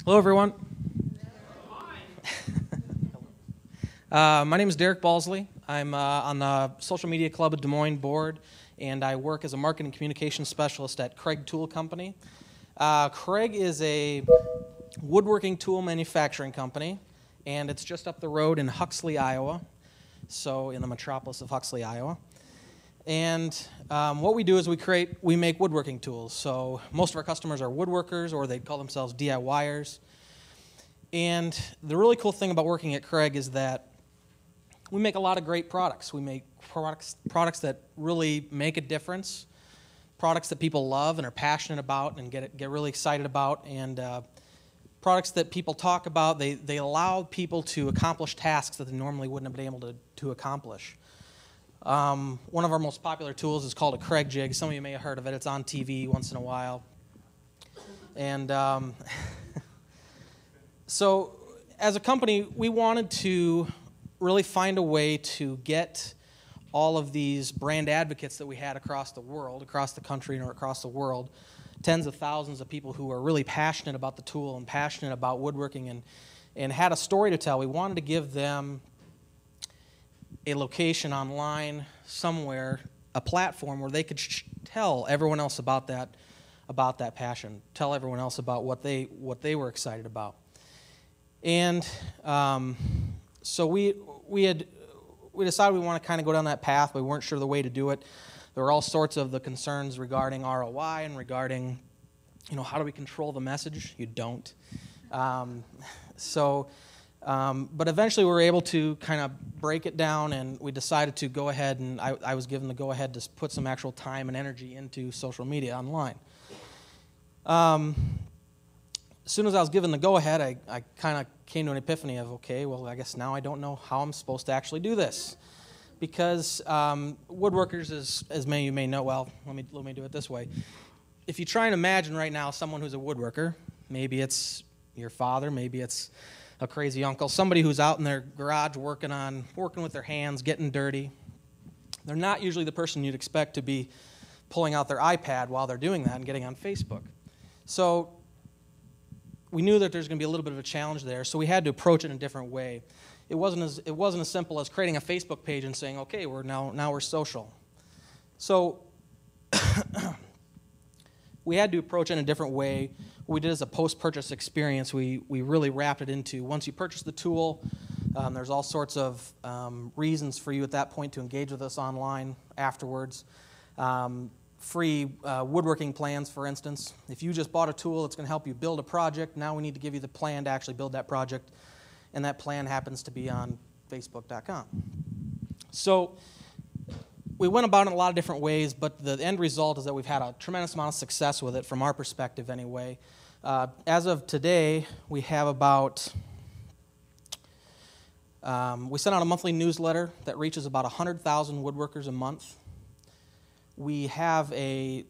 Hello, everyone. My name is Derek Balsley. I'm on the Social Media Club of Des Moines board, and I work as a marketing communications specialist at Craig Tool Company. Craig is a woodworking tool manufacturing company, and it's just up the road in Huxley, Iowa, so in the metropolis of Huxley, Iowa. And what we do is we make woodworking tools. So most of our customers are woodworkers, or they call themselves DIYers. And the really cool thing about working at Craig is that we make a lot of great products. We make products that really make a difference, products that people love and are passionate about and get really excited about, and products that people talk about. They allow people to accomplish tasks that they normally wouldn't have been able to accomplish. One of our most popular tools is called a Craig jig. Some of you may have heard of it. It's on TV once in a while. And so as a company, we wanted to really find a way to get all of these brand advocates that we had across the world, across the country or across the world, tens of thousands of people who are really passionate about the tool and passionate about woodworking and had a story to tell. We wanted to give them a location online somewhere, a platform where they could tell everyone else about that passion, tell everyone else about what they were excited about. And so we decided we want to kind of go down that path, but we weren't sure the way to do it. There were all sorts of the concerns regarding ROI and regarding, how do we control the message? You don't. But eventually we were able to kind of break it down, and we decided to go ahead, and I was given the go-ahead to put some actual time and energy into social media online. As soon as I was given the go-ahead, I kind of came to an epiphany of, okay, well, I guess now I don't know how I'm supposed to actually do this. Because woodworkers, as many of you may know, well, let me do it this way. If you try and imagine right now someone who's a woodworker, maybe it's your father, maybe it's a crazy uncle, somebody who's out in their garage working with their hands, getting dirty. They're not usually the person you'd expect to be pulling out their iPad while they're doing that and getting on Facebook. So we knew that there's going to be a little bit of a challenge there, so we had to approach it in a different way. It wasn't as simple as creating a Facebook page and saying, okay, now we're social. So we had to approach it in a different way. What we did as a post-purchase experience, we really wrapped it into, once you purchase the tool, there's all sorts of reasons for you at that point to engage with us online afterwards. Free woodworking plans, for instance. If you just bought a tool that's going to help you build a project, now we need to give you the plan to actually build that project, and that plan happens to be on Facebook.com. So we went about it in a lot of different ways, but the end result is that we've had a tremendous amount of success with it, from our perspective anyway. As of today, we have about, we send out a monthly newsletter that reaches about 100,000 woodworkers a month. We have a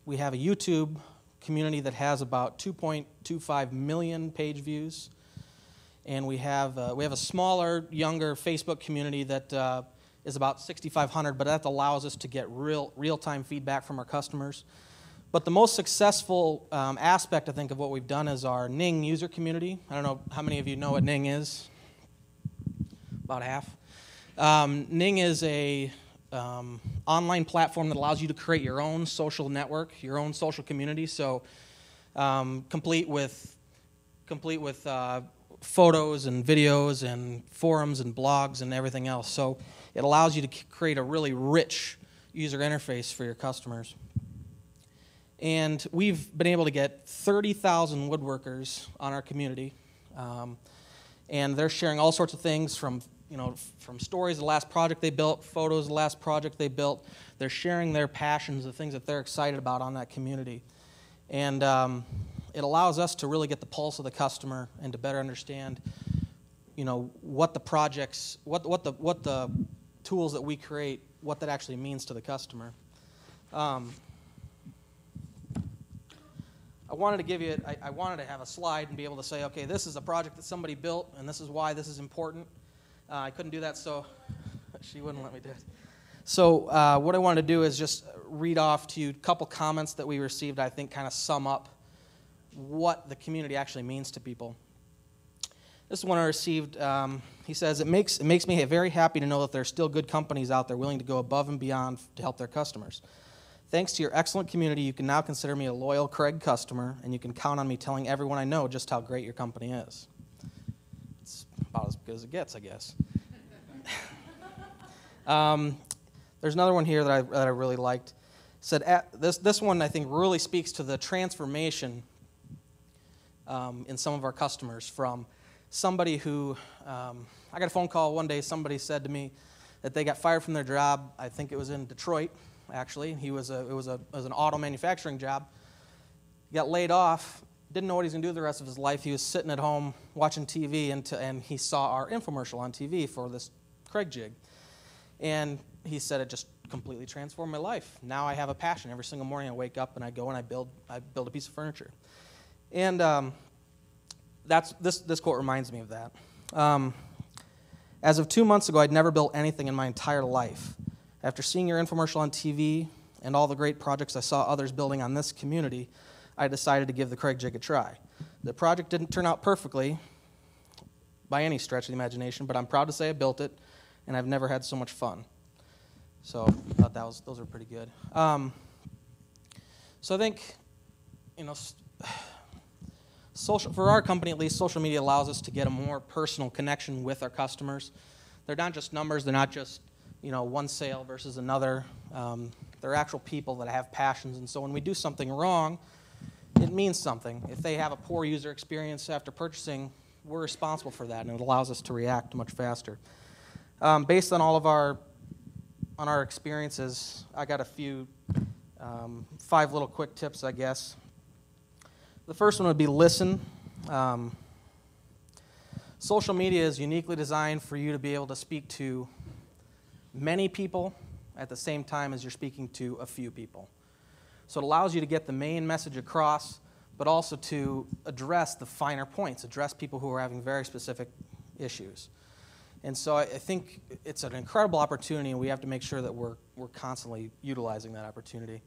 YouTube community that has about 2.25 million page views, and we have a smaller, younger Facebook community that is about 6,500, but that allows us to get real-time feedback from our customers. But the most successful aspect, I think, of what we've done is our Ning user community. I don't know how many of you know what Ning is. About half. Ning is a online platform that allows you to create your own social network, your own social community. So, complete with photos and videos and forums and blogs and everything else. So, it allows you to create a really rich user interface for your customers. And we've been able to get 30,000 woodworkers on our community, and they're sharing all sorts of things from stories of the last project they built, photos of the last project they built. They're sharing their passions, the things that they're excited about on that community. And it allows us to really get the pulse of the customer and to better understand, what the projects, what the tools that we create, what that actually means to the customer. I wanted to have a slide and be able to say, okay, this is a project that somebody built, and this is why this is important. I couldn't do that, so she wouldn't let me do it. So what I wanted to do is just read off to you a couple comments that we received I think kind of sum up what the community actually means to people. This is one I received. He says, it makes me very happy to know that there are still good companies out there willing to go above and beyond to help their customers. Thanks to your excellent community, you can now consider me a loyal Craig customer, and you can count on me telling everyone I know just how great your company is. It's about as good as it gets, I guess. There's another one here that I really liked. Said this one I think really speaks to the transformation in some of our customers from somebody who I got a phone call one day. Somebody said to me that they got fired from their job. I think it was in Detroit. Actually, it was an auto manufacturing job. He got laid off, didn't know what he was going to do the rest of his life. He was sitting at home watching TV, and he saw our infomercial on TV for this Craig jig. And he said it just completely transformed my life. Now I have a passion. Every single morning I wake up and I go and I build a piece of furniture. And this quote reminds me of that. As of 2 months ago, I'd never built anything in my entire life. After seeing your infomercial on TV and all the great projects I saw others building on this community, I decided to give the Craig jig a try. The project didn't turn out perfectly by any stretch of the imagination, but I'm proud to say I built it, and I've never had so much fun. So I thought those were pretty good. So I think, for our company at least, social media allows us to get a more personal connection with our customers. They're not just numbers. They're not just one sale versus another. They're actual people that have passions, and so when we do something wrong, it means something. If they have a poor user experience after purchasing, we're responsible for that, and it allows us to react much faster. Based on all of our experiences, I got a few 5 little quick tips, I guess. The first one would be listen. Social media is uniquely designed for you to be able to speak to many people at the same time as you're speaking to a few people. So it allows you to get the main message across, but also to address the finer points, address people who are having very specific issues. And so I think it's an incredible opportunity, and we have to make sure that we're constantly utilizing that opportunity.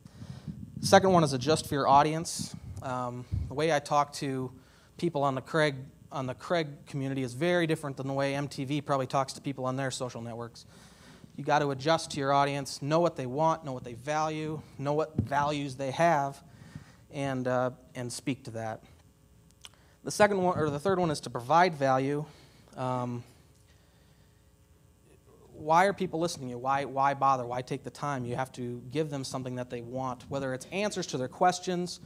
Second one is adjust for your audience. The way I talk to people on the Craig community is very different than the way MTV probably talks to people on their social networks. You got to adjust to your audience, know what they want, know what they value, know what values they have, and speak to that. The third one is to provide value. Why are people listening to you? Why bother? Why take the time? You have to give them something that they want, whether it's answers to their questions,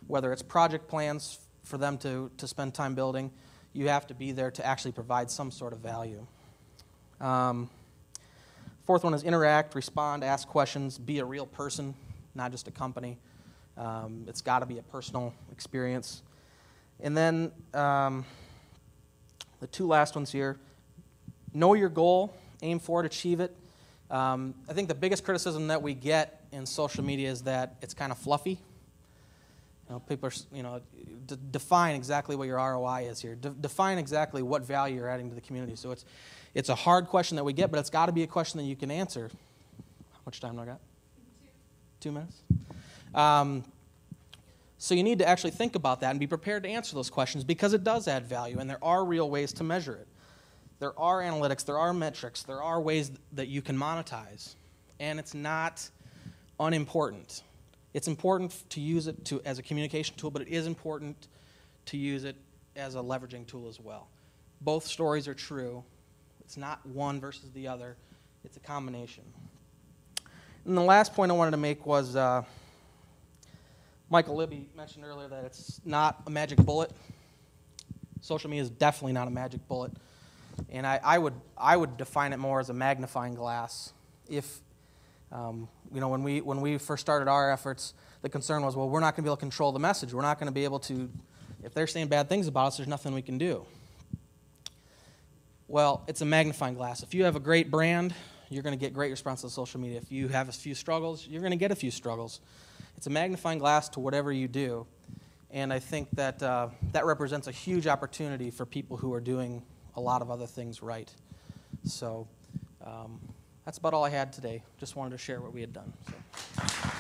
whether it's project plans for them to spend time building. You have to be there to actually provide some sort of value. Fourth one is interact, respond, ask questions, be a real person, not just a company. It's got to be a personal experience. And then the 2 last ones here, know your goal, aim for it, achieve it. I think the biggest criticism that we get in social media is that it's kind of fluffy. People are, define exactly what your ROI is here. Define exactly what value you're adding to the community. So it's a hard question that we get, but it's got to be a question that you can answer. How much time do I got? 2 minutes? So you need to actually think about that and be prepared to answer those questions because it does add value, and there are real ways to measure it. There are analytics, there are metrics, there are ways that you can monetize, and it's not unimportant. It's important to use it as a communication tool, but it is important to use it as a leveraging tool as well. Both stories are true. It's not one versus the other. It's a combination. And the last point I wanted to make was Michael Libby mentioned earlier that it's not a magic bullet. Social media is definitely not a magic bullet. And I would define it more as a magnifying glass. If when we first started our efforts, the concern was, well, we're not going to be able to control the message. We're not going to be able to, if they're saying bad things about us, there's nothing we can do. Well, it's a magnifying glass. If you have a great brand, you're going to get great response to social media. If you have a few struggles, you're going to get a few struggles. It's a magnifying glass to whatever you do. And I think that that represents a huge opportunity for people who are doing a lot of other things right. So that's about all I had today. Just wanted to share what we had done. So.